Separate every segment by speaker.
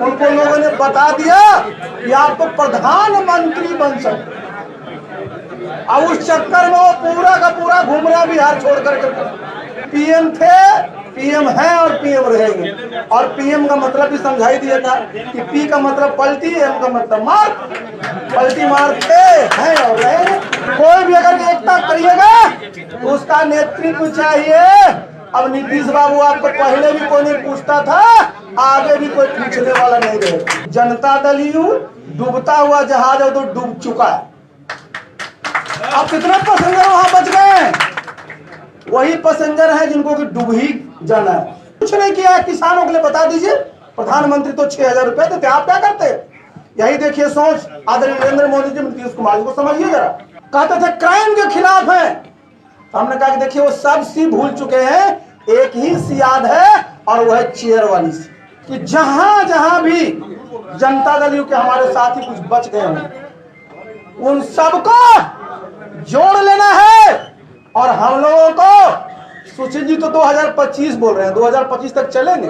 Speaker 1: उनको लोगों ने बता दिया कि आप तो प्रधानमंत्री बन सकते। अब उस चक्कर में वो पूरा का पूरा घूम रहा बिहार छोड़ करके। पीएम थे, पीएम हैं और पीएम रहेंगे। और पीएम का मतलब भी समझाई दिया था कि पी का मतलब पलटी, एम का मतलब मार। पलटी मार थे, हैं और रहेंगे। कोई भी अगर एकता करिएगा तो उसका नेतृत्व चाहिए। अब नीतीश बाबू आपको पहले भी कोई नहीं पूछता था, आगे भी कोई पूछने वाला नहीं रहे। जनता दल यू डूबता हुआ जहाज है तो डूब चुका है। अब कितने पैसेंजर वहां बच गए? वही पैसेंजर हैं जिनको कि डूब ही जाना है। कुछ नहीं किया है किसानों के लिए। बता दीजिए, प्रधानमंत्री तो 6,000 रुपए देते, आप क्या करते? यही देखिए सोच आदरणीय नरेंद्र मोदी जी, नीतीश कुमार जी को समझिए जरा। कहते थे क्राइम के खिलाफ है, तो हमने कहा कि देखिए वो सब सी भूल चुके हैं, एक ही सी याद है और वह है चेयर वाली सी, कि जहां जहां भी जनता दल के हमारे साथी कुछ बच गए हैं उन सबको जोड़ लेना है। और हम लोगों को सुशील जी तो 2025 बोल रहे हैं, 2025 तक चलेंगे?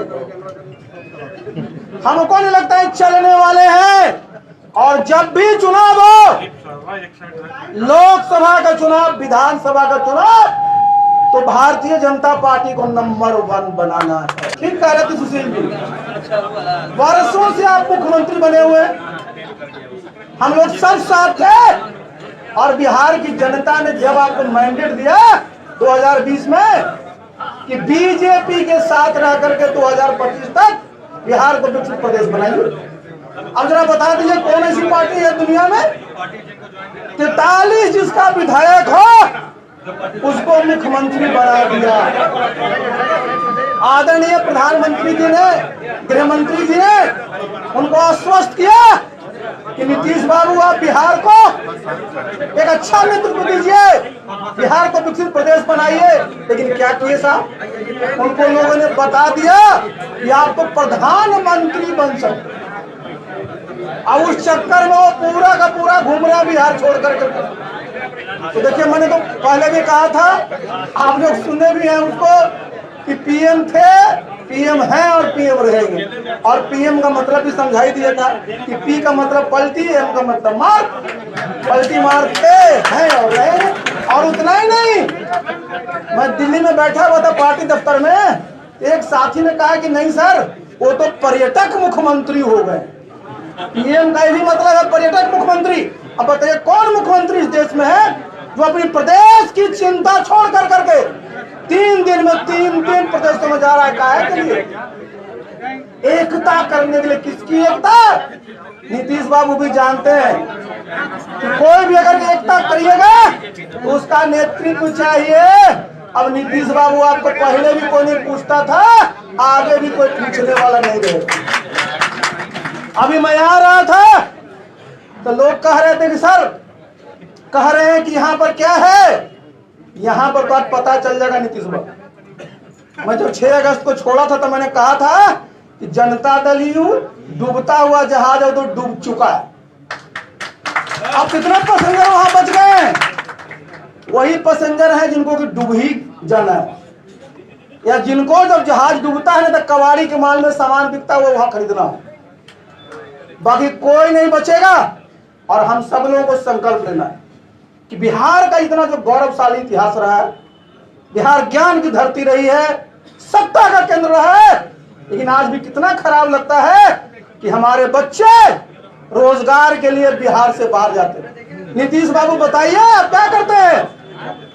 Speaker 1: हमको नहीं लगता है चलने वाले हैं। और जब भी चुनाव हो, लोकसभा का चुनाव, विधानसभा का चुनाव, तो भारतीय जनता पार्टी को नंबर 1 बनाना है। ठीक कह रहे थे सुशील जी, वर्षों से आप मुख्यमंत्री बने हुए, हम लोग सब साथ थे। और बिहार की जनता ने जब आपको मैंडेट दिया 2020 में कि बीजेपी के साथ रह करके 2025 तक बिहार को विकसित प्रदेश बनाइए, अब जरा बता दीजिए कौन ऐसी पार्टी है दुनिया में 43 जिसका विधायक हो उसको मुख्यमंत्री बना दिया। आदरणीय प्रधानमंत्री जी ने, गृह मंत्री जी ने उनको आश्वस्त किया कि नीतीश बाबू आप बिहार को एक अच्छा नेतृत्व दीजिए, बिहार को विकसित प्रदेश बनाइए। लेकिन क्या किए साहब? उनको लोगों ने बता दिया कि आप तो प्रधानमंत्री बन सकते। अब उस चक्कर में वो पूरा का पूरा घूम रहा बिहार छोड़ करके। तो देखिए, मैंने तो पहले भी कहा था, आप लोग सुने भी हैं उसको, कि पीएम थे, पीएम हैं और पीएम रहेंगे। और पीएम का मतलब भी समझाई दिया था कि पी का मतलब पलटी, एम का मतलब मार। पलटी मार थे, हैं और रहेंगे। और उतना ही नहीं, मैं दिल्ली में बैठा हुआ था पार्टी दफ्तर में, एक साथी ने कहा कि नहीं सर, वो तो पर्यटक मुख्यमंत्री हो गए। पीएम का भी मतलब है पर्यटक मुख्यमंत्री। अब बताइए कौन मुख्यमंत्री इस देश में है जो अपनी प्रदेश की चिंता छोड़ कर करके 3 दिन में 3 प्रदेशों में जा रहा है? काहे के लिए? एकता करने के लिए। किसकी एकता? नीतीश बाबू भी जानते हैं कि कोई भी अगर एकता करिएगा तो उसका नेतृत्व चाहिए। अब नीतीश बाबू आपको पहले भी कोई नहीं पूछता था, आगे भी कोई पूछने वाला नहीं रहे। अभी मैं आ रहा था तो लोग कह रहे थे कि सर, कह रहे हैं कि यहाँ पर क्या है, यहाँ पर बात पता चल जाएगा नीतीश बाबू। मैं जब 6 अगस्त को छोड़ा था तो मैंने कहा था कि जनता दल यू डूबता हुआ जहाज है तो डूब चुका है। अब कितने पैसेंजर वहां बच गए? वही पैसेंजर हैं जिनको कि डूब ही जाना है, या जिनको जब जहाज डूबता है ना तो कबाड़ी के माल में सामान बिकता है वो वहां खरीदना हो। बाकी कोई नहीं बचेगा। और हम सब लोगों को संकल्प लेना है कि बिहार का इतना जो गौरवशाली इतिहास रहा है, बिहार ज्ञान की धरती रही है, सत्ता का केंद्र रहा है, लेकिन आज भी कितना खराब लगता है कि हमारे बच्चे रोजगार के लिए बिहार से बाहर जाते हैं। नीतीश बाबू बताइए आप क्या करते हैं?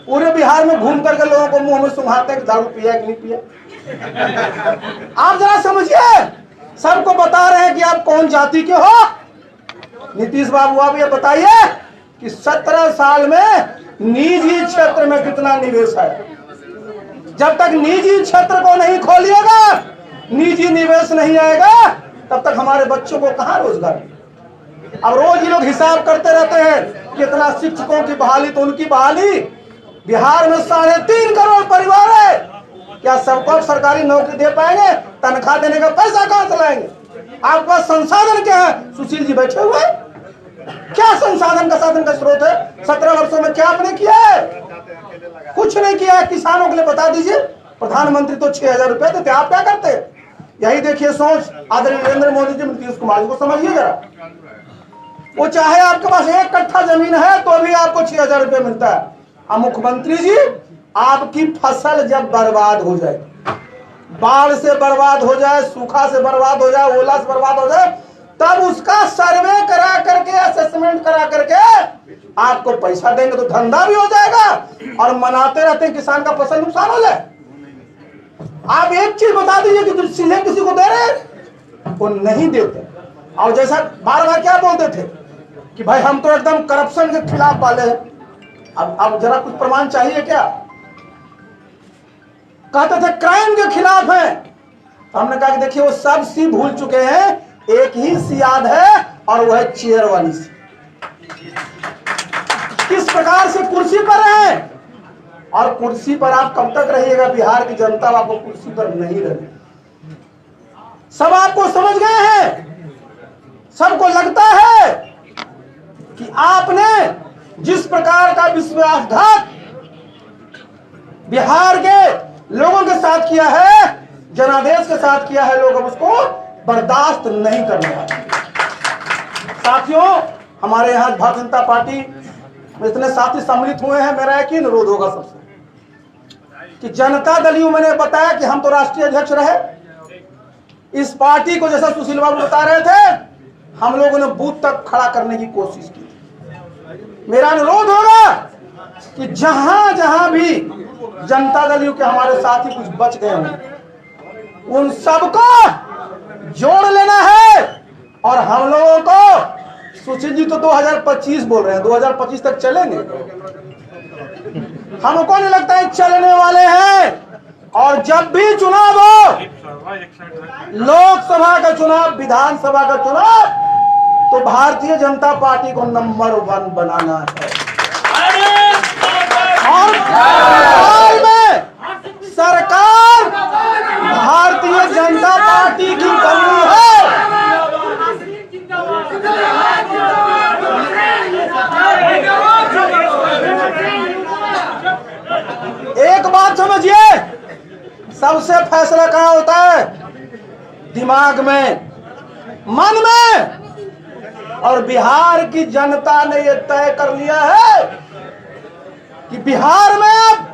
Speaker 1: पूरे बिहार में घूम करके लोगों को मुंह में सुंघाते हैं कि दारू पिया कि नहीं पिया। आप जरा समझिए, सबको बता रहे हैं कि आप कौन जाति के हो। नीतीश बाबू आप ये बताइए कि 17 साल में निजी क्षेत्र में कितना निवेश है। जब तक निजी क्षेत्र को नहीं खोलिएगा, निजी निवेश नहीं आएगा, तब तक हमारे बच्चों को कहां रोजगार। अब रोज ये लोग हिसाब करते रहते हैं कितना शिक्षकों की बहाली, तो उनकी बहाली। बिहार में 3.5 करोड़ परिवार है, क्या सबको सरकारी नौकरी दे पाएंगे? तनख्वाह देने का पैसा कहां से लाएंगे? आपके पास संसाधन क्या है? सुशील जी बैठे हुए, क्या संसाधन का साधन का स्रोत है? 17 वर्षों में क्या आपने किया है? कुछ नहीं किया है। किसानों के लिए बता दीजिए, प्रधानमंत्री तो 6,000 रुपए देते, आप क्या करते? यही देखिए सोच आदरणीय नरेंद्र मोदी जी, नीतीश कुमार जी को समझिए जरा। वो चाहे आपके पास 1 कट्ठा जमीन है तो भी आपको 6,000 रुपये मिलता है। अब मुख्यमंत्री जी, आपकी फसल जब बर्बाद हो जाए, बाढ़ से बर्बाद हो जाए, सूखा से बर्बाद हो जाए, ओला से बर्बाद हो जाए, तब उसका सर्वे करा करके, असेसमेंट करा करके आपको पैसा देंगे तो धंधा भी हो जाएगा और मनाते रहते हैं किसान का फसल नुकसान हो जाए। आप एक चीज बता दीजिए कि सीधे किसी को दे रहे हैं, वो नहीं देते। और जैसा बार बार क्या बोलते थे कि भाई हम तो एकदम करप्शन के खिलाफ वाले हैं। अब जरा कुछ प्रमाण चाहिए क्या? कहते थे क्राइम के खिलाफ है, तो हमने कहा कि देखिए वो सब सी भूल चुके हैं, एक ही सी याद है और वह है चेयर वाली सी। किस प्रकार से कुर्सी पर है और कुर्सी पर आप कब तक रहिएगा? बिहार की जनता आपको कुर्सी पर नहीं रहे, सब आपको समझ गए हैं। सबको लगता है कि आपने जिस प्रकार का विश्वासघात बिहार के लोगों के साथ किया है, जनादेश के साथ किया है, लोग अब उसको बर्दाश्त नहीं करने वाले। साथियों, हमारे यहाँ भारतीय जनता पार्टी में इतने साथी सम्मिलित हुए हैं, मेरा यकीन अनुरोध होगा सबसे कि जनता दल यूं मैंने बताया कि हम तो राष्ट्रीय अध्यक्ष रहे, इस पार्टी को जैसा सुशील बाबू बता रहे थे, हम लोगों ने बूथ तक खड़ा करने की कोशिश की थी। मेरा अनुरोध होगा कि जहां जहां भी जनता दल के हमारे साथी कुछ बच गए हों, उन सबको जोड़ लेना है और हम लोगों को, सुशील जी तो 2025 बोल रहे हैं, 2025 तक चलेंगे, हमको नहीं लगता है चलने वाले हैं। और जब भी चुनाव हो, लोकसभा का चुनाव, विधानसभा का चुनाव, तो भारतीय जनता पार्टी को नंबर 1 बनाना है। और हाल में सरकार भारतीय जनता पार्टी की बनी है। एक बात समझिए, सबसे फैसला कहां होता है? दिमाग में, मन में। और बिहार की जनता ने यह तय कर लिया है कि बिहार में अब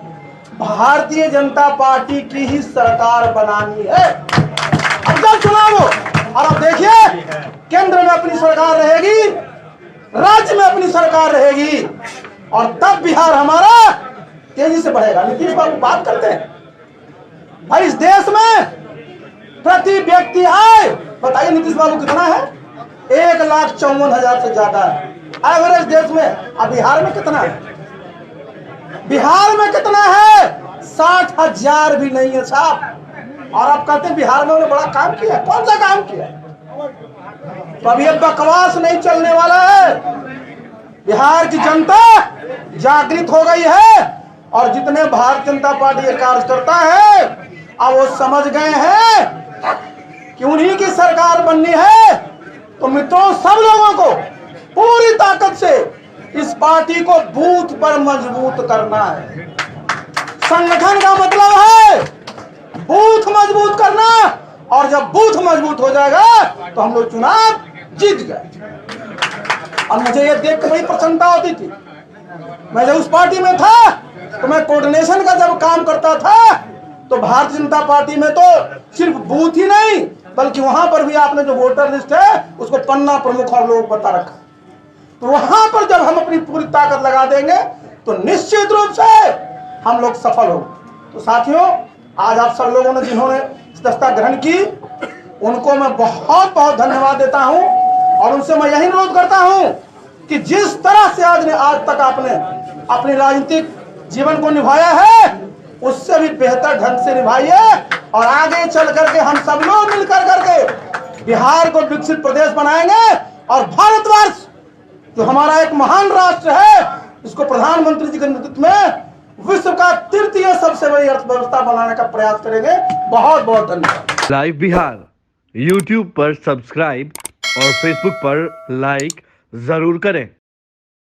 Speaker 1: भारतीय जनता पार्टी की ही सरकार बनानी है। अब जब चुनाव हो, और अब देखिए केंद्र में अपनी सरकार रहेगी, राज्य में अपनी सरकार रहेगी, और तब बिहार हमारा तेजी से बढ़ेगा। नीतीश बाबू बात करते हैं भाई इस देश में प्रति व्यक्ति आय, बताइए नीतीश बाबू कितना है? 1,54,000 से ज्यादा है एवरेज देश में। अब बिहार में कितना है? बिहार में कितना है? 60,000 भी नहीं है साहब। और आप कहते हैं बिहार में उन्होंने बड़ा काम किया, कौन सा काम किया? तो अब ये बकवास नहीं चलने वाला है। बिहार की जनता जागृत हो गई है और जितने भारतीय जनता पार्टी के कार्यकर्ता है, अब वो समझ गए हैं कि उन्हीं की सरकार बननी है। तो मित्रों, सब लोगों को पूरी ताकत से इस पार्टी को बूथ पर मजबूत करना है। संगठन का मतलब है बूथ मजबूत करना, और जब बूथ मजबूत हो जाएगा तो हम लोग चुनाव जीत गए। और मुझे ये देख के बड़ी प्रसन्नता होती थी। मैं जब उस पार्टी में था तो मैं कोऑर्डिनेशन का जब काम करता था, तो भारतीय जनता पार्टी में तो सिर्फ बूथ ही नहीं, बल्कि वहां पर भी आपने जो वोटर लिस्ट है उसको पन्ना प्रमुख और लोग बता रखा। तो वहां पर जब हम अपनी पूरी ताकत लगा देंगे तो निश्चित रूप से हम लोग सफल होंगे। तो साथियों, आज आप सब लोगों ने जिन्होंने सदस्यता ग्रहण की, उनको मैं बहुत बहुत धन्यवाद देता हूं। और उनसे मैं यही अनुरोध करता हूं कि जिस तरह से आज तक आपने अपने राजनीतिक जीवन को निभाया है, उससे भी बेहतर ढंग से निभाइए, और आगे चल करके हम सब लोग मिलकर करके बिहार को विकसित प्रदेश बनाएंगे। और भारतवर्ष जो हमारा एक महान राष्ट्र है, इसको प्रधानमंत्री जी के नेतृत्व में विश्व का 3य सबसे बड़ी अर्थव्यवस्था बनाने का प्रयास करेंगे। बहुत बहुत धन्यवाद।
Speaker 2: लाइव बिहार YouTube पर सब्सक्राइब और Facebook पर लाइक जरूर करें।